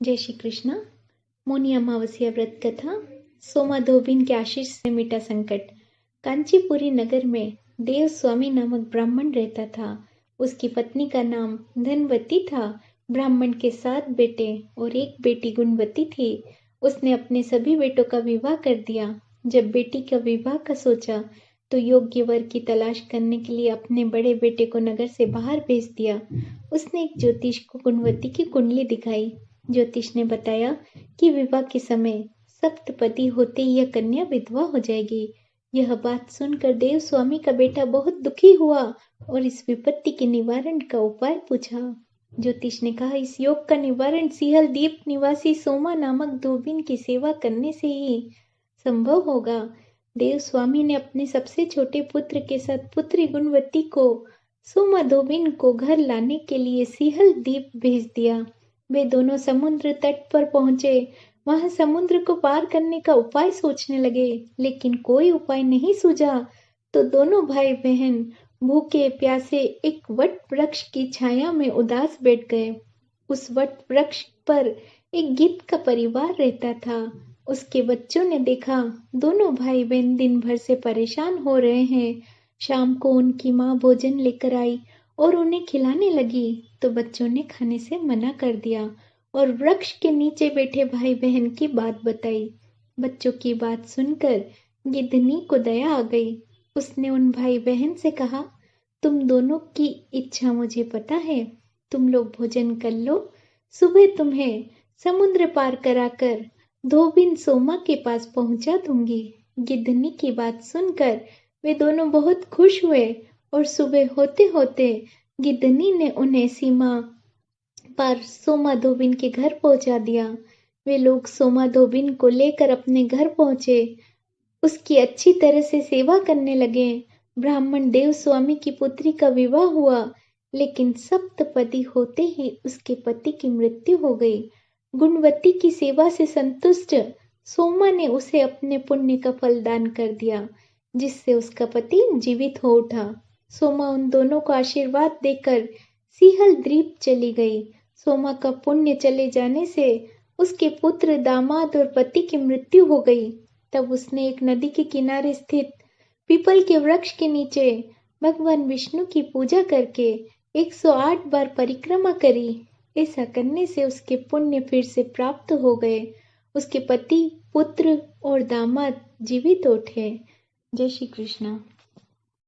जय श्री कृष्णा। मौनी अमावस्या व्रत कथा। सोमा धोबिन के आशीष से मिटा संकट। कांचीपुरी नगर में देव स्वामी नामक ब्राह्मण रहता था। उसकी पत्नी का नाम धनवती था। ब्राह्मण के 7 बेटे और 1 बेटी गुणवती थी। उसने अपने सभी बेटों का विवाह कर दिया। जब बेटी का विवाह का सोचा तो योग्य वर की तलाश करने के लिए अपने बड़े बेटे को नगर से बाहर भेज दिया। उसने एक ज्योतिष को गुणवती की कुंडली दिखाई। ज्योतिष ने बताया कि विवाह के समय सप्तपदी होते ही यह कन्या विधवा हो जाएगी। यह बात सुनकर देव स्वामी का बेटा बहुत दुखी हुआ और इस विपत्ति के निवारण का उपाय पूछा। ज्योतिष ने कहा, इस योग का निवारण सिहल द्वीप निवासी सोमा नामक धोबिन की सेवा करने से ही संभव होगा। देव स्वामी ने अपने सबसे छोटे पुत्र के साथ पुत्री गुणवती को सोमा धोबिन को घर लाने के लिए सिहल द्वीप भेज दिया। वे दोनों समुद्र तट पर पहुंचे। वहां समुद्र को पार करने का उपाय सोचने लगे, लेकिन कोई उपाय नहीं सूझा। तो दोनों भाई बहन भूखे प्यासे एक वट वृक्ष की छाया में उदास बैठ गए। उस वट वृक्ष पर एक गिद्ध का परिवार रहता था। उसके बच्चों ने देखा दोनों भाई बहन दिन भर से परेशान हो रहे हैं। शाम को उनकी माँ भोजन लेकर आई और उन्हें खिलाने लगी तो बच्चों ने खाने से मना कर दिया और वृक्ष के नीचे बैठे भाई बहन की बात बताई। बच्चों की बात सुनकर गिद्धनी को दया आ गई। उसने उन भाई बहन से कहा, तुम दोनों की इच्छा मुझे पता है। तुम लोग भोजन कर लो। सुबह तुम्हें समुद्र पार कराकर धोबिन सोमा के पास पहुंचा दूंगी। गिद्धनी की बात सुनकर वे दोनों बहुत खुश हुए और सुबह होते होते गिद्धनी ने उन्हें सीमा पार सोमा धोबिन के घर पहुंचा दिया। वे लोग सोमा धोबिन को लेकर अपने घर पहुंचे। उसकी अच्छी तरह से सेवा करने लगे। ब्राह्मण देव स्वामी की पुत्री का विवाह हुआ, लेकिन सप्तपदी होते ही उसके पति की मृत्यु हो गई। गुणवती की सेवा से संतुष्ट सोमा ने उसे अपने पुण्य का फल दान कर दिया, जिससे उसका पति जीवित हो उठा। सोमा उन दोनों को आशीर्वाद देकर सिहल द्वीप चली गई। सोमा का पुण्य चले जाने से उसके पुत्र, दामाद और पति की मृत्यु हो गई। तब उसने एक नदी के किनारे स्थित पीपल के वृक्ष के नीचे भगवान विष्णु की पूजा करके 108 बार परिक्रमा करी। ऐसा करने से उसके पुण्य फिर से प्राप्त हो गए। उसके पति, पुत्र और दामाद जीवित उठे। जय श्री कृष्ण।